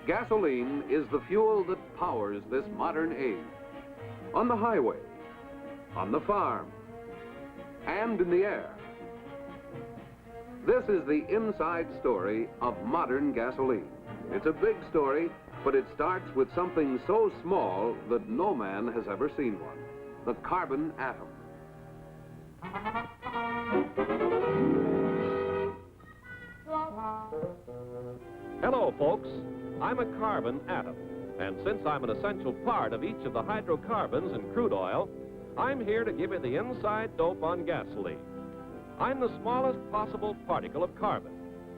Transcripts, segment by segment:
Gasoline is the fuel that powers this modern age. On the highway, on the farm, and in the air. This is the inside story of modern gasoline. It's a big story, but it starts with something so small that no man has ever seen one, the carbon atom. Hello, folks. I'm a carbon atom, and since I'm an essential part of each of the hydrocarbons in crude oil, I'm here to give you the inside dope on gasoline. I'm the smallest possible particle of carbon.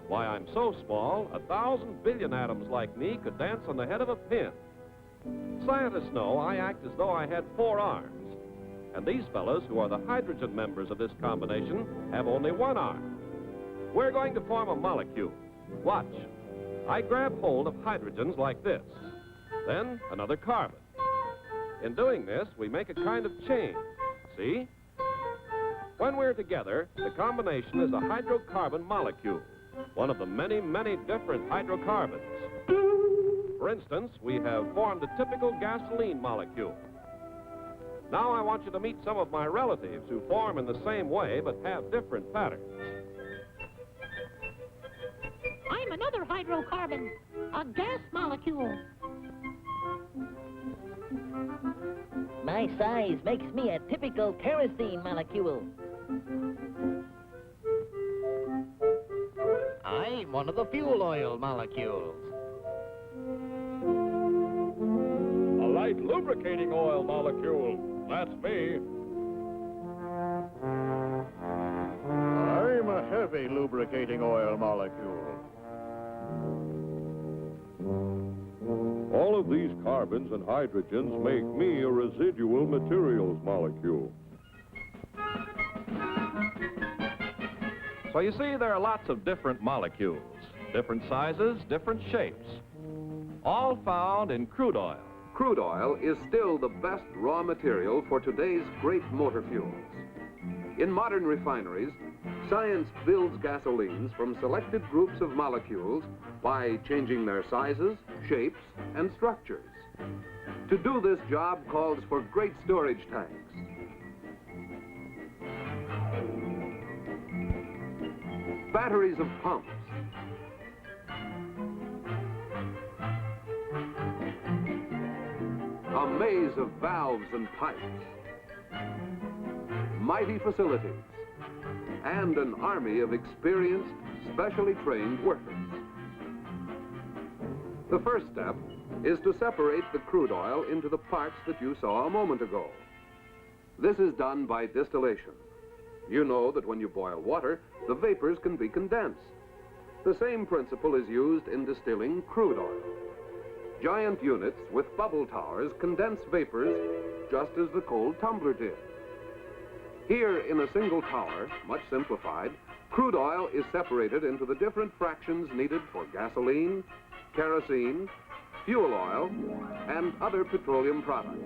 Why, I'm so small, 1,000 billion atoms like me could dance on the head of a pin. Scientists know I act as though I had 4 arms, and these fellows, who are the hydrogen members of this combination, have only 1 arm. We're going to form a molecule. Watch. I grab hold of hydrogens like this, then another carbon. In doing this, we make a kind of chain. See? When we're together, the combination is a hydrocarbon molecule, one of the many, many different hydrocarbons. For instance, we have formed a typical gasoline molecule. Now I want you to meet some of my relatives who form in the same way but have different patterns. I'm another hydrocarbon, a gas molecule. My size makes me a typical kerosene molecule. I'm one of the fuel oil molecules. A light lubricating oil molecule. That's me. I'm a heavy lubricating oil molecule. All of these carbons and hydrogens make me a residual materials molecule. So you see, there are lots of different molecules, different sizes, different shapes, all found in crude oil. Crude oil is still the best raw material for today's great motor fuels. In modern refineries, science builds gasolines from selected groups of molecules by changing their sizes, shapes, and structures. To do this job calls for great storage tanks. Batteries of pumps. A maze of valves and pipes. Mighty facilities. And an army of experienced, specially trained workers. The first step is to separate the crude oil into the parts that you saw a moment ago. This is done by distillation. You know that when you boil water, the vapors can be condensed. The same principle is used in distilling crude oil. Giant units with bubble towers condense vapors just as the cold tumbler did. Here in a single tower, much simplified, crude oil is separated into the different fractions needed for gasoline, kerosene, fuel oil, and other petroleum products.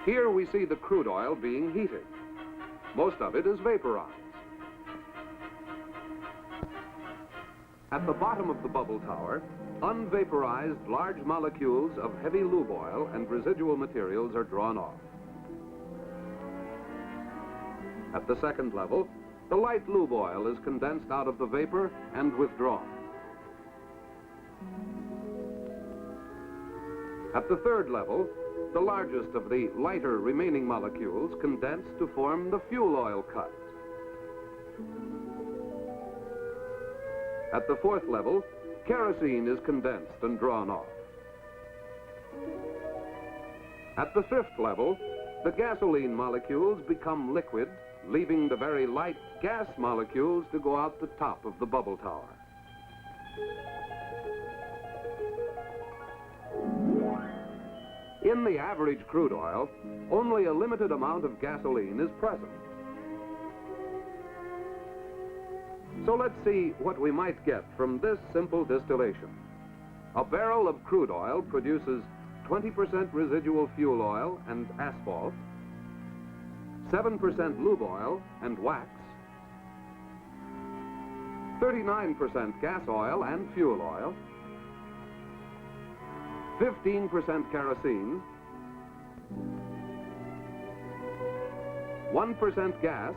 Here we see the crude oil being heated. Most of it is vaporized. At the bottom of the bubble tower, unvaporized large molecules of heavy lube oil and residual materials are drawn off. At the second level, the light lube oil is condensed out of the vapor and withdrawn. At the third level, the largest of the lighter remaining molecules condense to form the fuel oil cut. At the fourth level, kerosene is condensed and drawn off. At the fifth level, the gasoline molecules become liquid, leaving the very light gas molecules to go out the top of the bubble tower. In the average crude oil, only a limited amount of gasoline is present. So let's see what we might get from this simple distillation. A barrel of crude oil produces 20% residual fuel oil and asphalt, 7% lube oil and wax, 39% gas oil and fuel oil, 15% kerosene, 1% gas,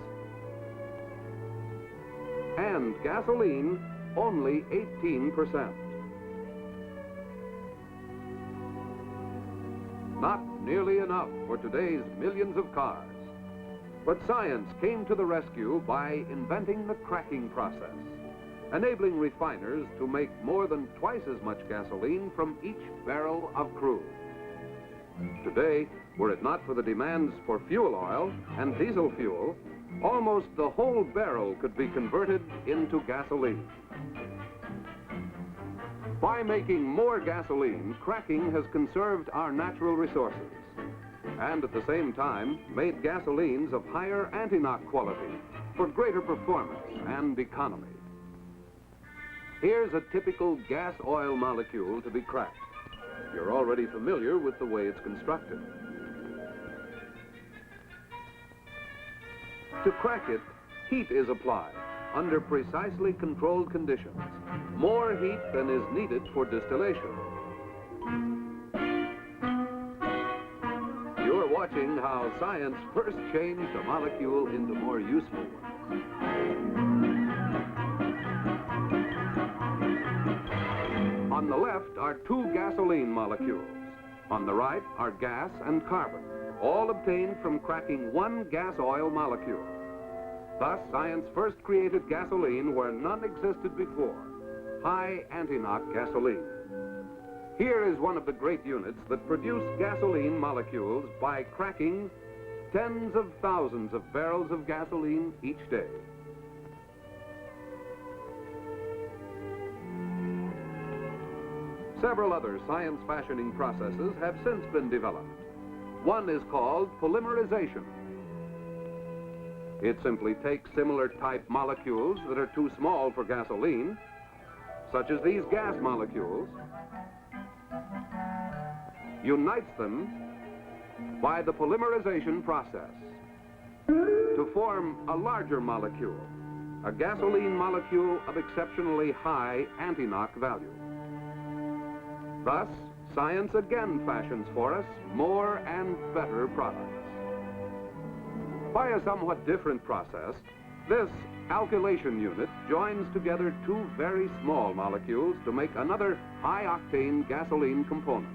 and gasoline only 18%. Not nearly enough for today's millions of cars. But science came to the rescue by inventing the cracking process, enabling refiners to make more than twice as much gasoline from each barrel of crude. Today, were it not for the demands for fuel oil and diesel fuel, almost the whole barrel could be converted into gasoline. By making more gasoline, cracking has conserved our natural resources and at the same time made gasolines of higher anti-knock quality for greater performance and economy. Here's a typical gas oil molecule to be cracked. You're already familiar with the way it's constructed. To crack it, heat is applied under precisely controlled conditions, more heat than is needed for distillation. You're watching how science first changed a molecule into more useful ones. On the left are two gasoline molecules. On the right are gas and carbon, all obtained from cracking one gas oil molecule. Thus, science first created gasoline where none existed before, high anti-knock gasoline. Here is one of the great units that produce gasoline molecules by cracking tens of thousands of barrels of gasoline each day. Several other science fashioning processes have since been developed. One is called polymerization. It simply takes similar type molecules that are too small for gasoline, such as these gas molecules, unites them by the polymerization process to form a larger molecule, a gasoline molecule of exceptionally high anti-knock value. Thus, science again fashions for us more and better products. By a somewhat different process, this alkylation unit joins together two very small molecules to make another high-octane gasoline component.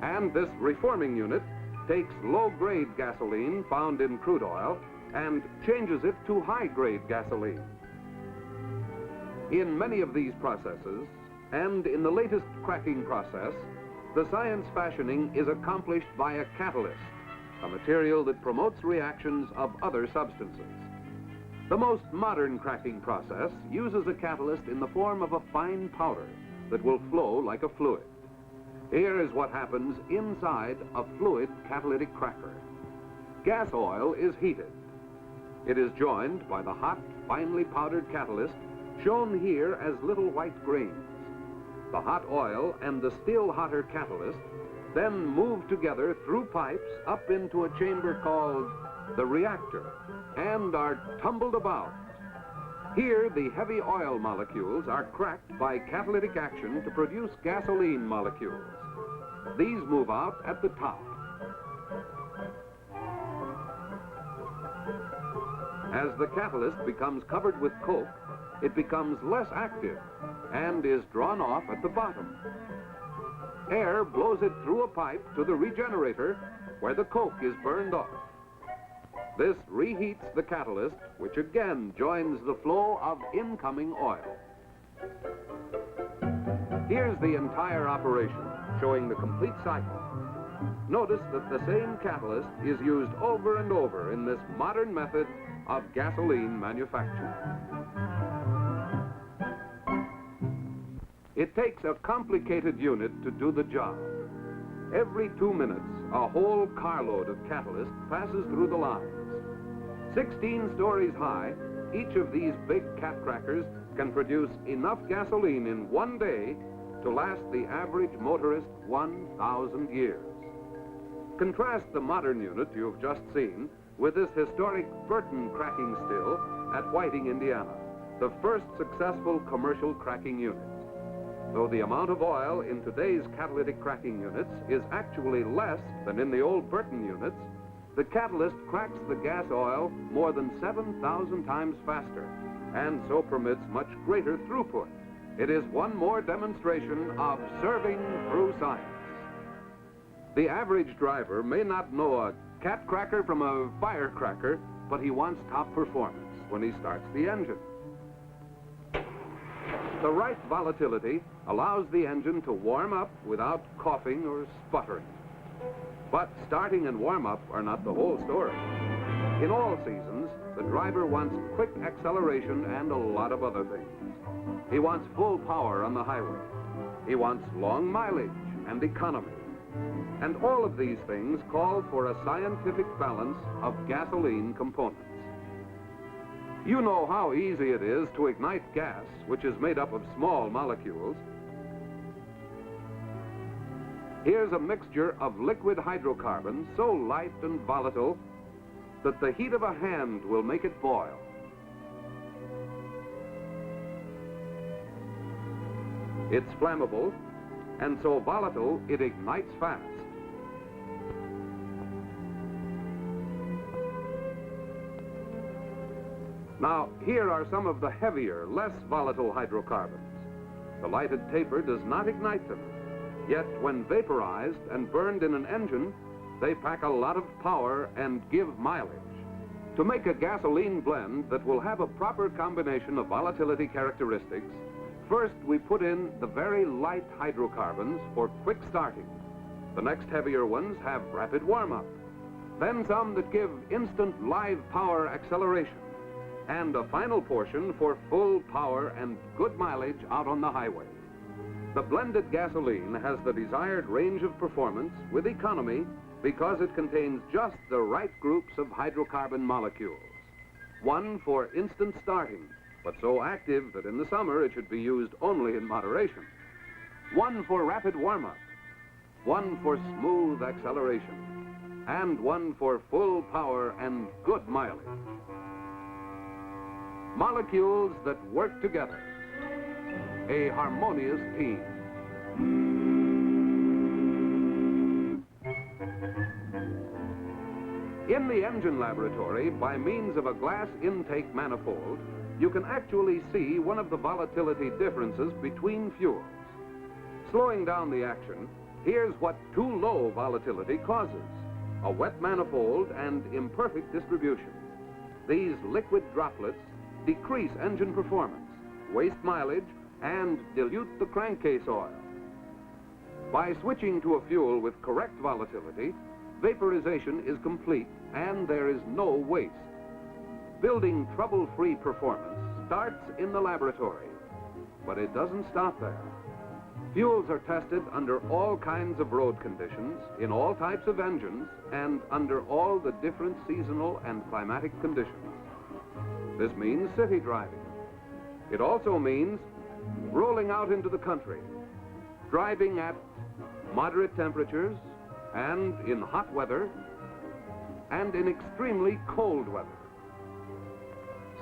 And this reforming unit takes low-grade gasoline found in crude oil and changes it to high-grade gasoline. In many of these processes, and in the latest cracking process, the science fashioning is accomplished by a catalyst, a material that promotes reactions of other substances. The most modern cracking process uses a catalyst in the form of a fine powder that will flow like a fluid. Here is what happens inside a fluid catalytic cracker. Gas oil is heated. It is joined by the hot, finely powdered catalyst, shown here as little white grains. The hot oil and the still hotter catalyst then move together through pipes up into a chamber called the reactor and are tumbled about. Here, the heavy oil molecules are cracked by catalytic action to produce gasoline molecules. These move out at the top. As the catalyst becomes covered with coke, it becomes less active and is drawn off at the bottom. Air blows it through a pipe to the regenerator where the coke is burned off. This reheats the catalyst, which again joins the flow of incoming oil. Here's the entire operation, showing the complete cycle. Notice that the same catalyst is used over and over in this modern method of gasoline manufacture. It takes a complicated unit to do the job. Every 2 minutes, a whole carload of catalyst passes through the lines. 16 stories high, each of these big cat crackers can produce enough gasoline in one day to last the average motorist 1,000 years. Contrast the modern unit you've just seen with this historic Burton cracking still at Whiting, Indiana. the first successful commercial cracking unit. Though the amount of oil in today's catalytic cracking units is actually less than in the old Burton units, the catalyst cracks the gas oil more than 7,000 times faster and so permits much greater throughput. It is one more demonstration of serving through science. The average driver may not know a cat cracker from a firecracker, but he wants top performance when he starts the engine. The right volatility allows the engine to warm up without coughing or sputtering. But starting and warm-up are not the whole story. In all seasons, the driver wants quick acceleration and a lot of other things. He wants full power on the highway. He wants long mileage and economy. And all of these things call for a scientific balance of gasoline components. You know how easy it is to ignite gas, which is made up of small molecules. Here's a mixture of liquid hydrocarbons so light and volatile that the heat of a hand will make it boil. It's flammable, and so volatile it ignites fast. Now, here are some of the heavier, less volatile hydrocarbons. The lighted taper does not ignite them. Yet, when vaporized and burned in an engine, they pack a lot of power and give mileage. To make a gasoline blend that will have a proper combination of volatility characteristics, first we put in the very light hydrocarbons for quick starting. The next heavier ones have rapid warm-up. Then some that give instant live power acceleration. And a final portion for full power and good mileage out on the highway. The blended gasoline has the desired range of performance with economy because it contains just the right groups of hydrocarbon molecules. One for instant starting, but so active that in the summer it should be used only in moderation. One for rapid warm-up. One for smooth acceleration. And one for full power and good mileage. Molecules that work together. A harmonious team. In the engine laboratory, by means of a glass intake manifold, you can actually see one of the volatility differences between fuels. Slowing down the action, here's what too low volatility causes: a wet manifold and imperfect distribution. These liquid droplets decrease engine performance, waste mileage, and dilute the crankcase oil. By switching to a fuel with correct volatility, vaporization is complete and there is no waste. Building trouble-free performance starts in the laboratory, but it doesn't stop there. Fuels are tested under all kinds of road conditions, in all types of engines, and under all the different seasonal and climatic conditions. This means city driving. It also means rolling out into the country, driving at moderate temperatures, and in hot weather, and in extremely cold weather.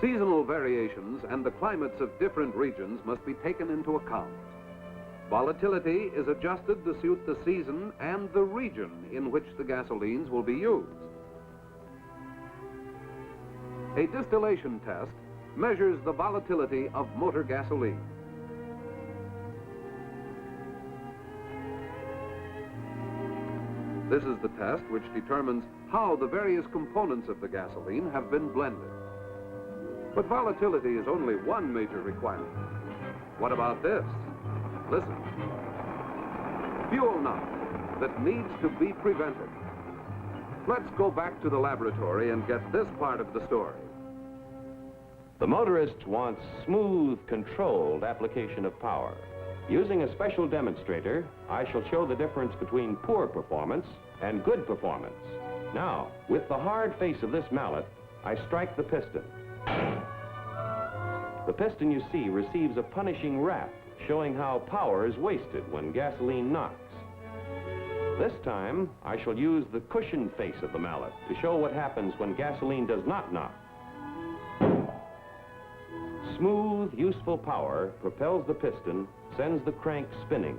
Seasonal variations and the climates of different regions must be taken into account. Volatility is adjusted to suit the season and the region in which the gasolines will be used. A distillation test measures the volatility of motor gasoline. This is the test which determines how the various components of the gasoline have been blended. But volatility is only one major requirement. What about this? Listen. Fuel knock that needs to be prevented. Let's go back to the laboratory and get this part of the story. The motorist wants smooth, controlled application of power. Using a special demonstrator, I shall show the difference between poor performance and good performance. Now, with the hard face of this mallet, I strike the piston. The piston, you see, receives a punishing rap, showing how power is wasted when gasoline knocks. This time, I shall use the cushion face of the mallet to show what happens when gasoline does not knock. Smooth smooth, useful power propels the piston, sends the crank spinning.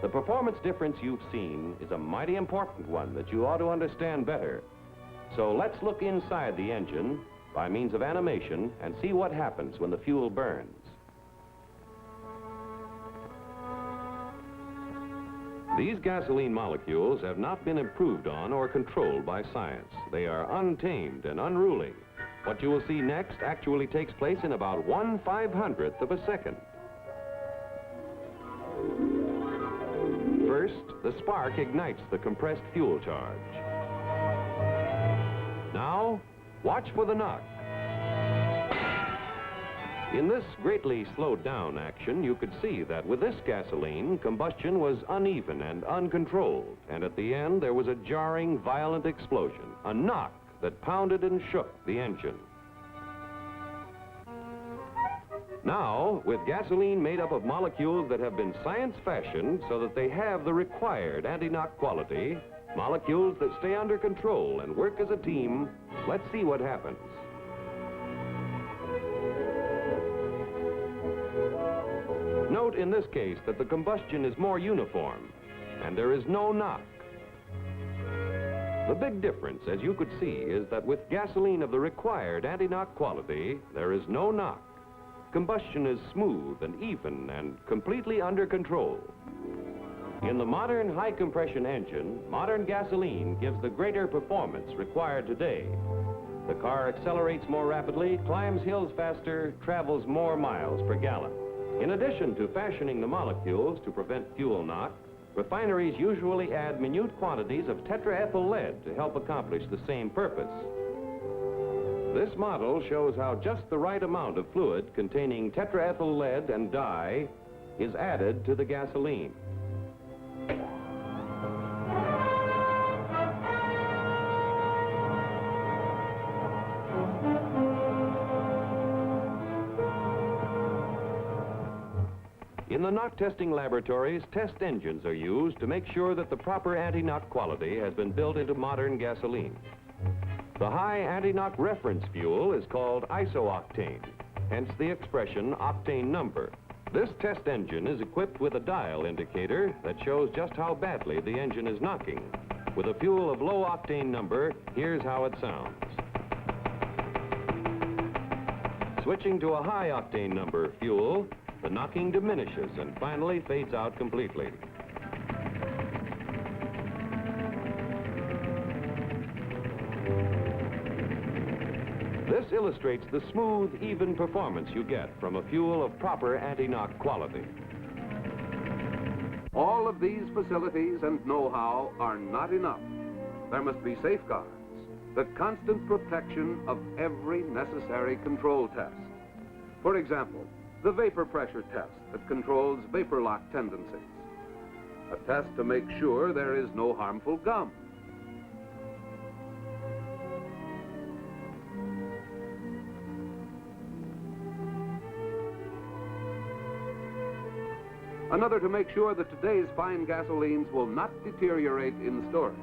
The performance difference you've seen is a mighty important one that you ought to understand better. So let's look inside the engine by means of animation and see what happens when the fuel burns. These gasoline molecules have not been improved on or controlled by science. They are untamed and unruly. What you will see next actually takes place in about 1/500th of a second. First, the spark ignites the compressed fuel charge. Now, watch for the knock. In this greatly slowed down action, you could see that with this gasoline, combustion was uneven and uncontrolled, and at the end there was a jarring, violent explosion, a knock that pounded and shook the engine. Now, with gasoline made up of molecules that have been science-fashioned so that they have the required anti-knock quality, molecules that stay under control and work as a team, let's see what happens. Note in this case that the combustion is more uniform, and there is no knock. The big difference, as you could see, is that with gasoline of the required anti-knock quality, there is no knock. Combustion is smooth and even and completely under control. In the modern high-compression engine, modern gasoline gives the greater performance required today. The car accelerates more rapidly, climbs hills faster, travels more miles per gallon. In addition to fashioning the molecules to prevent fuel knock, refineries usually add minute quantities of tetraethyl lead to help accomplish the same purpose. This model shows how just the right amount of fluid containing tetraethyl lead and dye is added to the gasoline. In the knock testing laboratories, test engines are used to make sure that the proper anti-knock quality has been built into modern gasoline. The high anti-knock reference fuel is called isooctane, hence the expression octane number. This test engine is equipped with a dial indicator that shows just how badly the engine is knocking. With a fuel of low octane number, here's how it sounds. Switching to a high octane number fuel, the knocking diminishes and finally fades out completely. This illustrates the smooth, even performance you get from a fuel of proper anti-knock quality. All of these facilities and know-how are not enough. There must be safeguards, the constant protection of every necessary control test. For example, the vapor pressure test that controls vapor lock tendencies. A test to make sure there is no harmful gum. Another to make sure that today's fine gasolines will not deteriorate in storage.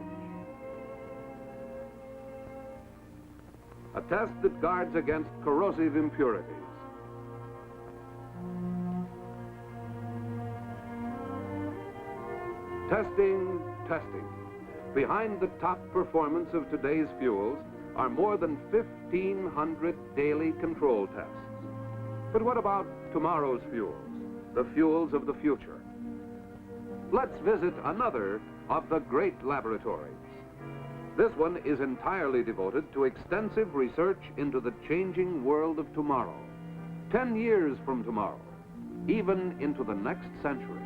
A test that guards against corrosive impurities. Testing, testing. Behind the top performance of today's fuels are more than 1,500 daily control tests. But what about tomorrow's fuels? The fuels of the future. Let's visit another of the great laboratories. This one is entirely devoted to extensive research into the changing world of tomorrow. 10 years from tomorrow, even into the next century.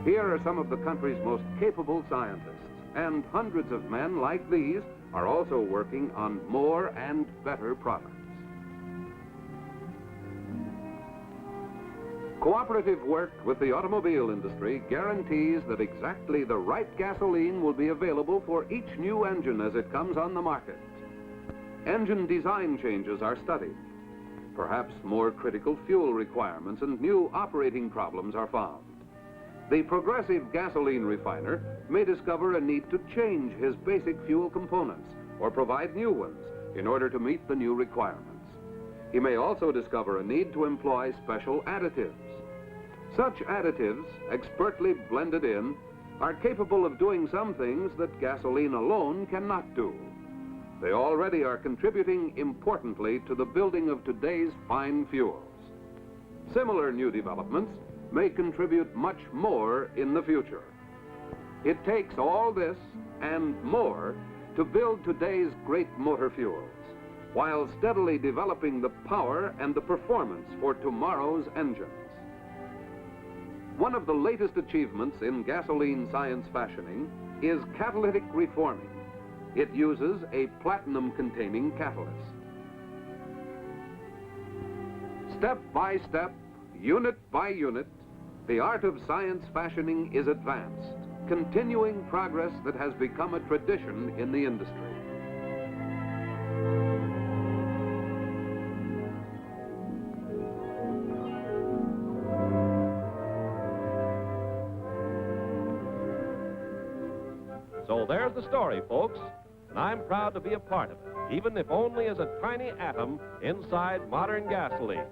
Here are some of the country's most capable scientists, and hundreds of men like these are also working on more and better products. Cooperative work with the automobile industry guarantees that exactly the right gasoline will be available for each new engine as it comes on the market. Engine design changes are studied. Perhaps more critical fuel requirements and new operating problems are found. The progressive gasoline refiner may discover a need to change his basic fuel components or provide new ones in order to meet the new requirements. He may also discover a need to employ special additives. Such additives, expertly blended in, are capable of doing some things that gasoline alone cannot do. They already are contributing importantly to the building of today's fine fuels. Similar new developments may contribute much more in the future. It takes all this and more to build today's great motor fuels, while steadily developing the power and the performance for tomorrow's engines. One of the latest achievements in gasoline science fashioning is catalytic reforming. It uses a platinum-containing catalyst. Step by step, unit by unit, the art of science fashioning is advanced, continuing progress that has become a tradition in the industry. So there's the story, folks, and I'm proud to be a part of it, even if only as a tiny atom inside modern gasoline.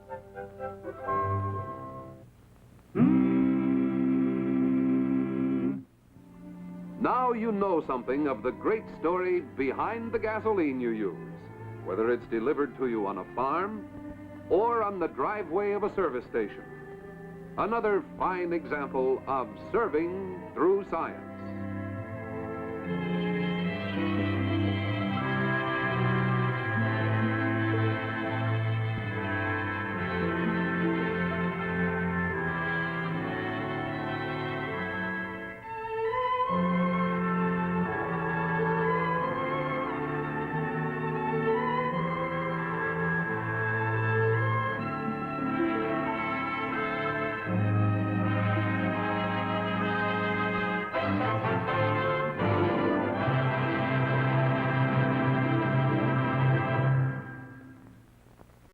Now you know something of the great story behind the gasoline you use, whether it's delivered to you on a farm or on the driveway of a service station. Another fine example of serving through science.